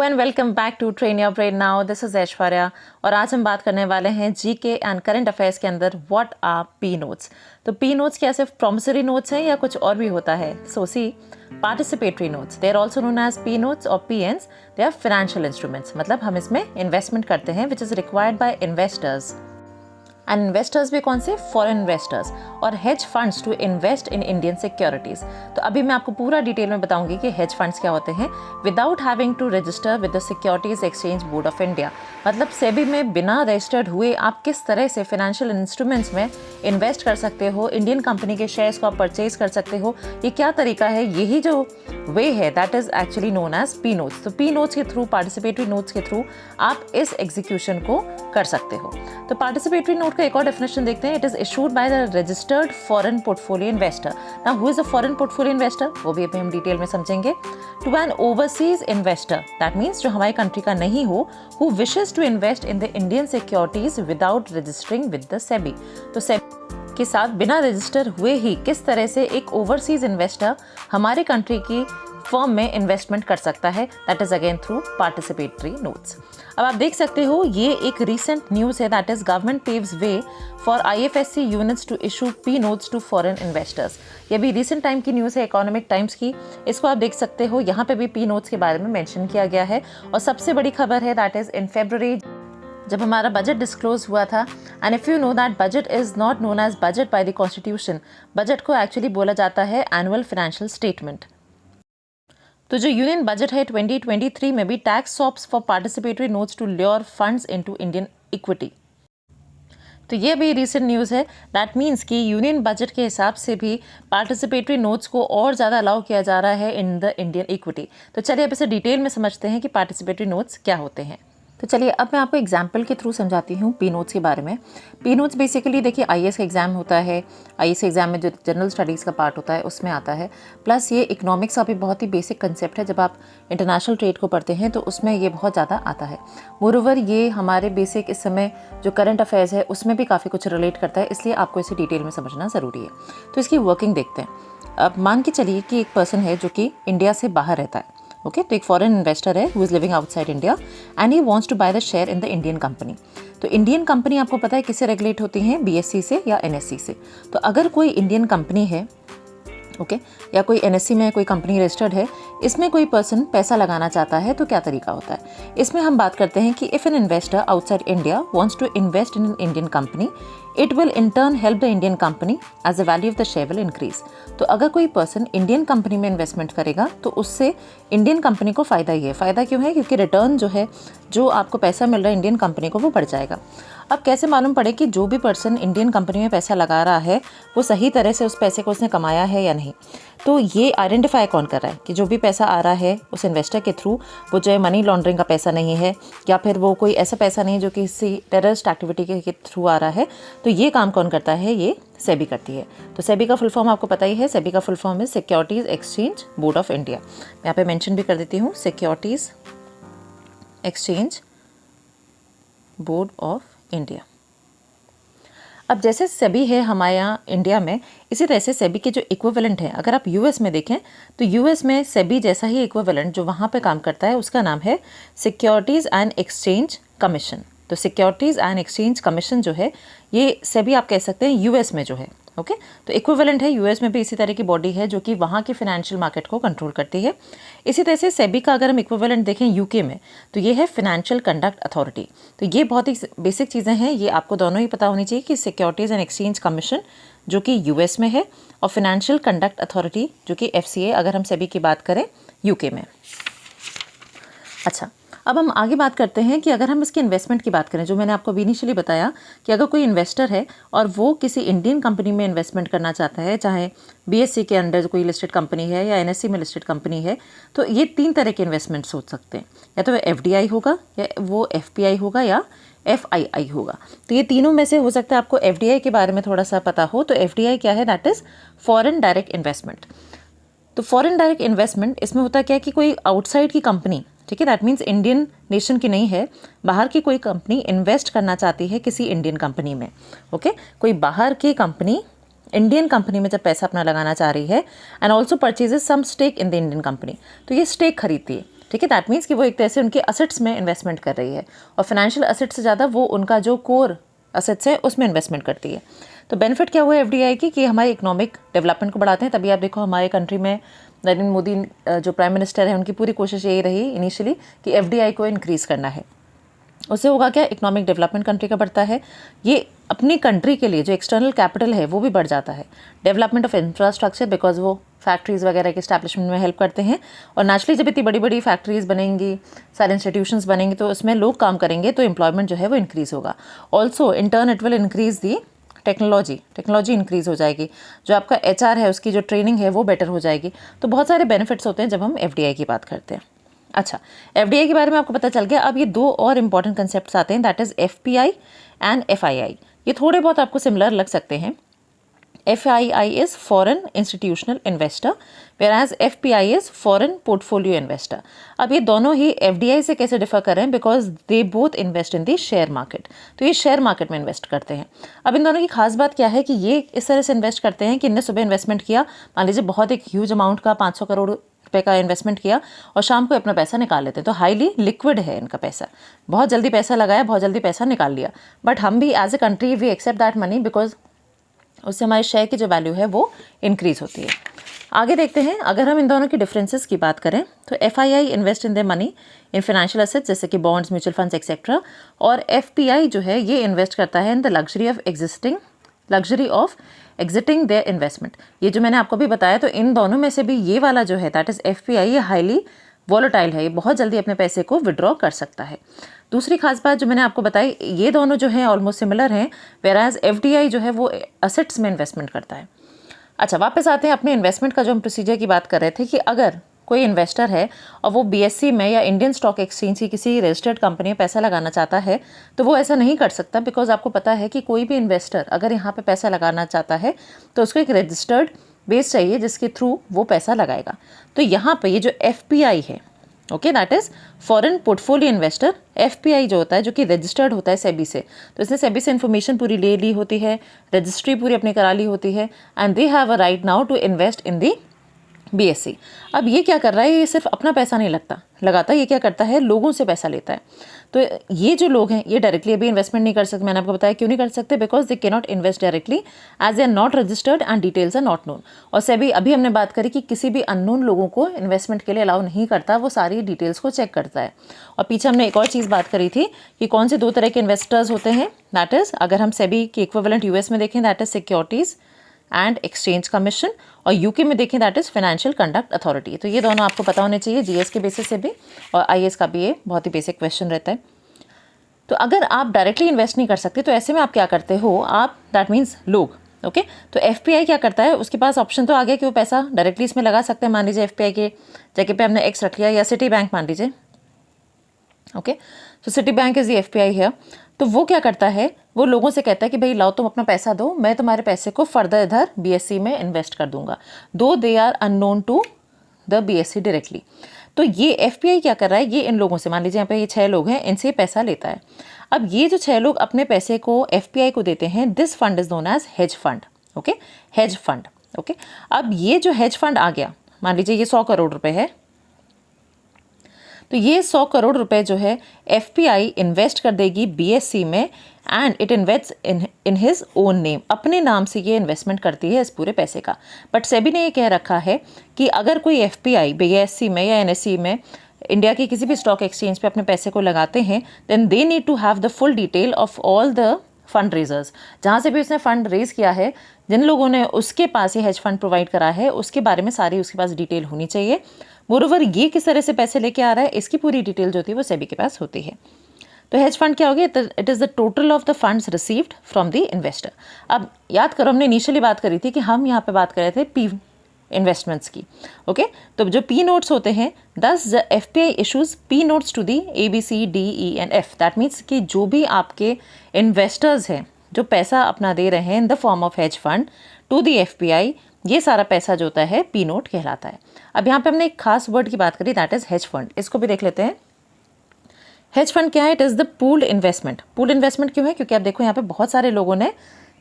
And welcome back to train your brain now. This is Aishwarya और आज हम बात करने वाले हैं जीके एंड करंट अफेयर्स के अंदर व्हाट आर पी नोट्स। तो पी नोट्स क्या सिर्फ प्रॉमिसरी नोट्स हैं या कुछ और भी होता है? So C participatory notes, they are also known as P notes और P Ns. They are financial instruments, मतलब हम इसमें इन्वेस्टमेंट करते हैं which is required by investors. And investors भी कौन से? फॉरेन इन्वेस्टर्स और hedge funds to invest in Indian securities. तो अभी मैं आपको पूरा डिटेल में बताऊंगी कि हेज फंड्स क्या होते हैं without having to register with the securities exchange board of India. मतलब सेबी में बिना रजिस्टर्ड हुए आप किस तरह से फाइनेंशियल इंस्ट्रूमेंट्स में इन्वेस्ट कर सकते हो, इंडियन कंपनी के शेयर्स को आप परचेज कर सकते हो, ये क्या तरीका है, यही जो वे है that is actually known as P notes. तो पी नोट्स के थ्रू, पार्टिसिपेटरी नोट्स के थ्रू आप इस एग्जीक्यूशन को कर सकते हो। तो पार्टिसिपेटरी नोट का एक और डेफिनेशन देखते हैं। It is issued by the registered foreign portfolio investor. Now who is a foreign portfolio investor, वो भी अभी हम डिटेल में समझेंगे। To an overseas investor, that means जो हमारी कंट्री का नहीं हो, who wishes to invest in the Indian securities without registering with the SEBI. तो सेबी के साथ बिना रजिस्टर हुए ही किस तरह से एक ओवरसीज इन्वेस्टर हमारे कंट्री की फर्म में इन्वेस्टमेंट कर सकता है, that is again through participatory notes. अब आप देख सकते हो ये एक रीसेंट न्यूज़ है, that is government paves way for IFSC units to issue P notes to foreign investors. ये भी रिसेंट टाइम की न्यूज़ है, इकोनॉमिक टाइम्स की। इसको आप देख सकते हो, यहाँ पे भी पी नोट्स के बारे में मेंशन किया गया है। और सबसे बड़ी खबर है दैट इज इन फरवरी जब हमारा बजट डिस्क्लोज हुआ था। And if you know that budget is not known as budget by the constitution, budget को एक्चुअली बोला जाता है एनुअल फाइनेंशियल स्टेटमेंट। तो जो यूनियन बजट है 2023 में भी tax swaps for participatory notes to lure funds into Indian equity. तो ये भी रीसेंट न्यूज़ है, दैट मीन्स कि यूनियन बजट के हिसाब से भी पार्टिसिपेटरी नोट्स को और ज़्यादा अलाउ किया जा रहा है इन द इंडियन इक्विटी। तो चलिए अब इसे डिटेल में समझते हैं कि पार्टिसिपेटरी नोट्स क्या होते हैं। तो चलिए अब मैं आपको एग्जाम्पल के थ्रू समझाती हूँ पी नोट्स के बारे में। पी नोट्स बेसिकली देखिए आईएएस का एग्जाम होता है, आईएएस एग्जाम में जो जनरल स्टडीज़ का पार्ट होता है उसमें आता है। प्लस ये इकोनॉमिक्स का भी बहुत ही बेसिक कंसेप्ट है, जब आप इंटरनेशनल ट्रेड को पढ़ते हैं तो उसमें ये बहुत ज़्यादा आता है। मोरोवर ये हमारे बेसिक इस समय जो करंट अफेयर्स है उसमें भी काफ़ी कुछ रिलेट करता है, इसलिए आपको इसे डिटेल में समझना ज़रूरी है। तो इसकी वर्किंग देखते हैं। अब मान के चलिए कि एक पर्सन है जो कि इंडिया से बाहर रहता है, ओके तो एक फॉरेन इन्वेस्टर है who is living outside India and he wants to buy the share in the Indian company. तो इंडियन कंपनी आपको पता है किससे रेगुलेट होती हैं? बीएसई से या एनएसई से। तो अगर कोई इंडियन कंपनी है, ओके या कोई एनएससी में कोई कंपनी रजिस्टर्ड है, इसमें कोई पर्सन पैसा लगाना चाहता है तो क्या तरीका होता है? इसमें हम बात करते हैं कि if an investor outside India wants to invest in an Indian company, it will in turn help the Indian company as the value of the share will increase. तो अगर कोई पर्सन इंडियन कंपनी में investment करेगा तो उससे Indian company को फ़ायदा ही है। फ़ायदा क्यों है? क्योंकि रिटर्न जो है, जो आपको पैसा मिल रहा है इंडियन कंपनी को, वो बढ़ जाएगा। अब कैसे मालूम पड़े कि जो भी पर्सन इंडियन कंपनी में पैसा लगा रहा है वो सही तरह से उस पैसे को उसने कमाया है या नहीं? तो ये आइडेंटिफाई कौन कर रहा है कि जो भी पैसा आ रहा है उस इन्वेस्टर के थ्रू वो जो है मनी लॉन्ड्रिंग का पैसा नहीं है, या फिर वो कोई ऐसा पैसा नहीं है जो किसी टेररिस्ट एक्टिविटी के थ्रू आ रहा है। तो ये काम कौन करता है? ये सेबी करती है। तो सेबी का फुल फॉर्म आपको पता ही है, सेबी का फुल फॉर्म है securities exchange board of India. मैं यहाँ पे मेंशन भी कर देती हूँ, securities exchange board of India. अब जैसे सेबी है हमारे यहाँ इंडिया में, इसी तरह से सेबी के जो इक्विवेलेंट है, अगर आप यूएस में देखें तो यूएस में सेबी जैसा ही इक्विवेलेंट जो वहाँ पे काम करता है उसका नाम है सिक्योरिटीज़ एंड एक्सचेंज कमीशन। तो सिक्योरिटीज़ एंड एक्सचेंज कमीशन जो है ये सेबी आप कह सकते हैं यूएस में जो है, ओके तो इक्विवेलेंट है। यूएस में भी इसी तरह की बॉडी है जो कि वहाँ की फाइनेंशियल मार्केट को कंट्रोल करती है। इसी तरह से सेबी का अगर हम इक्विवेलेंट देखें यूके में तो ये है फाइनेंशियल कंडक्ट अथॉरिटी। तो ये बहुत ही बेसिक चीज़ें हैं, ये आपको दोनों ही पता होनी चाहिए कि सिक्योरिटीज़ एंड एक्सचेंज कमीशन जो कि यूएस में है और फाइनेंशियल कंडक्ट अथॉरिटी जो कि एफसीए अगर हम सेबी की बात करें यूके में। अच्छा, अब हम आगे बात करते हैं कि अगर हम इसकी इन्वेस्टमेंट की बात करें, जो मैंने आपको इनिशियली बताया कि अगर कोई इन्वेस्टर है और वो किसी इंडियन कंपनी में इन्वेस्टमेंट करना चाहता है, चाहे बीएसई के अंडर कोई लिस्टेड कंपनी है या एनएससी में लिस्टेड कंपनी है, तो ये 3 तरह के इन्वेस्टमेंट सोच सकते हैं। या तो एफडीआई होगा, या वो एफपीआई होगा, या एफआईआई होगा। तो ये तीनों में से हो सकता है आपको एफडीआई के बारे में थोड़ा सा पता हो। तो एफडीआई क्या है? That is foreign direct investment. तो फॉरेन डायरेक्ट इन्वेस्टमेंट इसमें होता क्या है कि कोई आउटसाइड की कंपनी, ठीक है, दैट मीन्स इंडियन नेशन की नहीं है, बाहर की कोई कंपनी इन्वेस्ट करना चाहती है किसी इंडियन कंपनी में, ओके कोई बाहर की कंपनी इंडियन कंपनी में जब पैसा अपना लगाना चाह रही है and also purchases some stake in the Indian company, तो ये स्टेक खरीदती है। ठीक है। दैट मीन्स कि वो एक तरह से उनके असेट्स में इन्वेस्टमेंट कर रही है, और फाइनेंशियल असेट्स से ज़्यादा वो उनका जो कोर असेट्स है उसमें इन्वेस्टमेंट करती है। तो बेनिफिट क्या हुआ है एफडीआई की कि हमारे इकोनॉमिक डेवलपमेंट को बढ़ाते हैं। तभी आप देखो हमारे कंट्री में नरेंद्र मोदी जो प्राइम मिनिस्टर है उनकी पूरी कोशिश यही रही इनिशियली कि एफडीआई को इंक्रीज़ करना है। उससे होगा क्या, इकोनॉमिक डेवलपमेंट कंट्री का बढ़ता है, ये अपनी कंट्री के लिए जो एक्सटर्नल कैपिटल है वो भी बढ़ जाता है। डेवलपमेंट ऑफ इंफ्रास्ट्रक्चर, बिकॉज वो फैक्ट्रीज़ वगैरह के एस्टैब्लिशमेंट में हेल्प करते हैं, और नेचुरली जब इतनी बड़ी बड़ी फैक्ट्रीज़ बनेंगी, सारे इंस्टीट्यूशंस बनेंगे, तो उसमें लोग काम करेंगे, तो एम्प्लॉयमेंट जो है वो इंक्रीज़ होगा। Also in turn it will increase the technology increase हो जाएगी, जो आपका एचआर है उसकी जो ट्रेनिंग है वो बेटर हो जाएगी। तो बहुत सारे बेनिफिट्स होते हैं जब हम एफडीआई की बात करते हैं। अच्छा, एफडीआई के बारे में आपको पता चल गया। अब ये दो और इंपॉर्टेंट कंसेप्ट्स आते हैं, that is FPI and FII. ये थोड़े बहुत आपको सिमिलर लग सकते हैं। FII is foreign institutional investor, whereas FPI is foreign portfolio investor. अब ये दोनों ही एफडीआई से कैसे डिफर कर रहे हैं, because they both invest in the share market. तो ये शेयर मार्केट में इन्वेस्ट करते हैं। अब इन दोनों की खास बात क्या है कि ये इस तरह से इन्वेस्ट करते हैं कि इनने सुबह इन्वेस्टमेंट किया, मान लीजिए बहुत एक ह्यूज अमाउंट का 500 करोड़ रुपए का इन्वेस्टमेंट किया, और शाम को अपना पैसा निकाल लेते हैं। तो हाईली लिक्विड है इनका पैसा, बहुत जल्दी पैसा लगाया, बहुत जल्दी पैसा निकाल लिया। बट हम भी as a country we accept that money, because उससे हमारे शेयर की जो वैल्यू है वो इंक्रीज़ होती है। आगे देखते हैं, अगर हम इन दोनों की डिफरेंसेस की बात करें तो FII invest in the money in financial assets जैसे कि बॉन्ड्स, म्यूचुअल फंड्स एक्सेट्रा, और एफपीआई जो है ये इन्वेस्ट करता है in the luxury of exiting their investment. ये जो मैंने आपको भी बताया, तो इन दोनों में से भी ये वाला जो है दैट इज़ एफपीआई, ये हाईली वॉलेटाइल है, ये बहुत जल्दी अपने पैसे को विड्रॉ कर सकता है। दूसरी खास बात जो मैंने आपको बताई, ये दोनों जो हैं ऑलमोस्ट सिमिलर हैं, वेराज एफडीआई जो है वो असेट्स में इन्वेस्टमेंट करता है। अच्छा, वापस आते हैं अपने इन्वेस्टमेंट का जो हम प्रोसीजर की बात कर रहे थे कि अगर कोई इन्वेस्टर है और वो बीएससी में या इंडियन स्टॉक एक्सचेंज की किसी रजिस्टर्ड कंपनी में पैसा लगाना चाहता है, तो वो ऐसा नहीं कर सकता, बिकॉज आपको पता है कि कोई भी इन्वेस्टर अगर यहाँ पे पैसा लगाना चाहता है तो उसको एक रजिस्टर्ड बेस चाहिए जिसके थ्रू वो पैसा लगाएगा। तो यहाँ पे ये जो एफपीआई है, okay, that is foreign portfolio investor, FPI जो होता है जो कि रजिस्टर्ड होता है सेबी से, तो इसने सेबी से इन्फॉर्मेशन पूरी ले ली होती है, रजिस्ट्री पूरी अपनी करा ली होती है, and they have a right now to invest in the BSC. अब ये क्या कर रहा है, ये सिर्फ अपना पैसा नहीं लगाता, ये क्या करता है, लोगों से पैसा लेता है। तो ये जो लोग हैं ये डायरेक्टली अभी इन्वेस्टमेंट नहीं कर सकते। मैंने आपको बताया क्यों नहीं कर सकते, because they can not invest directly as they are not registered and details are not known. और सेबी अभी हमने बात करी कि किसी भी अननोन लोगों को इन्वेस्टमेंट के लिए अलाउ नहीं करता, वो सारी डिटेल्स को चेक करता है। और पीछे हमने एक और चीज़ बात करी थी कि कौन से दो तरह के इन्वेस्टर्स होते हैं, दैट इज़ अगर हम सेबी की इक्विवेलेंट यूएस में देखें that is securities and exchange commission, और यूके में देखें that is financial conduct authority. तो ये दोनों आपको पता होने चाहिए जीएस के बेसिस से भी, और आईएएस का भी ये बहुत ही बेसिक क्वेश्चन रहता है। तो अगर आप डायरेक्टली इन्वेस्ट नहीं कर सकते तो ऐसे में आप क्या करते हो, आप दैट मीन्स लोग, ओके। तो एफपीआई क्या करता है, उसके पास ऑप्शन तो आ गया कि वो पैसा डायरेक्टली इसमें लगा सकते हैं। मान लीजिए एफपीआई के जगह पे हमने एक्स रख लिया, या सिटी बैंक मान लीजिए, ओके। तो city bank is the FPI है। तो वो क्या करता है, वो लोगों से कहता है कि भाई लाओ तुम अपना पैसा दो, मैं तुम्हारे पैसे को फर्दर इधर बीएससी में इन्वेस्ट कर दूंगा, दो they are unknown to the BSC directly. तो ये एफपीआई क्या कर रहा है, ये इन लोगों से, मान लीजिए यहाँ पे ये 6 लोग हैं, इनसे पैसा लेता है। अब ये जो 6 लोग अपने पैसे को एफपीआई को देते हैं, this fund is known as hedge fund, okay, hedge fund, okay. अब ये जो हेज फंड आ गया, मान लीजिए ये 100 करोड़ रुपए है, तो ये 100 करोड़ रुपए जो है एफपीआई इन्वेस्ट कर देगी बीएससी में, and it invest in his own name, अपने नाम से ये इन्वेस्टमेंट करती है इस पूरे पैसे का। बट सेबी ने ये कह रखा है कि अगर कोई एफपीआई बीएससी में या एनएसई में इंडिया के किसी भी स्टॉक एक्सचेंज पे अपने पैसे को लगाते हैं, then they need to have the full detail of all the fund raisers, जहाँ से भी उसने फंड रेज किया है, जिन लोगों ने उसके पास ये हेज फंड प्रोवाइड करा है, उसके बारे में सारी उसके पास डिटेल होनी चाहिए। मोरोवर ये किस तरह से पैसे लेके आ रहा है, इसकी पूरी डिटेल जो होती है वो सेबी के पास होती है। तो हेज फंड क्या हो गया, it is the total of the funds received from the investor. अब याद करो, हमने इनिशियली बात करी थी कि हम यहाँ पे बात कर रहे थे पी इन्वेस्टमेंट्स की, ओके। तो जो पी नोट्स होते हैं, thus the FPI issues P notes to the ABCDENF, that means कि जो भी आपके इन्वेस्टर्स हैं जो पैसा अपना दे रहे हैं in the form of hedge fund to the FPI, ये सारा पैसा जो होता है पी नोट कहलाता है। अब यहाँ पे हमने एक खास वर्ड की बात करी, दैट इज हेज फंड, इसको भी देख लेते हैं। हेज फंड क्या है, it is the pooled investment. Pooled investment क्यों है, क्योंकि आप देखो यहाँ पे बहुत सारे लोगों ने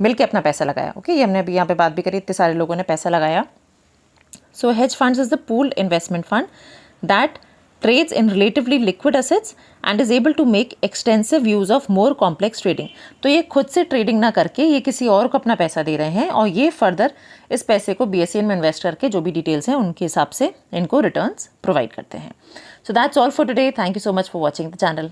मिलकर अपना पैसा लगाया, ओके। ये हमने अभी यहाँ पे बात भी करी, इतने सारे लोगों ने पैसा लगाया। So hedge funds is the pooled investment fund that trades in relatively liquid assets and is able to make extensive use of more complex trading। तो ये खुद से ट्रेडिंग ना करके ये किसी और को अपना पैसा दे रहे हैं और ये फर्दर इस पैसे को BSEN में इन्वेस्ट करके जो भी डिटेल्स हैं उनके हिसाब से इनको रिटर्न्स प्रोवाइड करते हैं। So that's all for today. Thank you so much for watching the channel.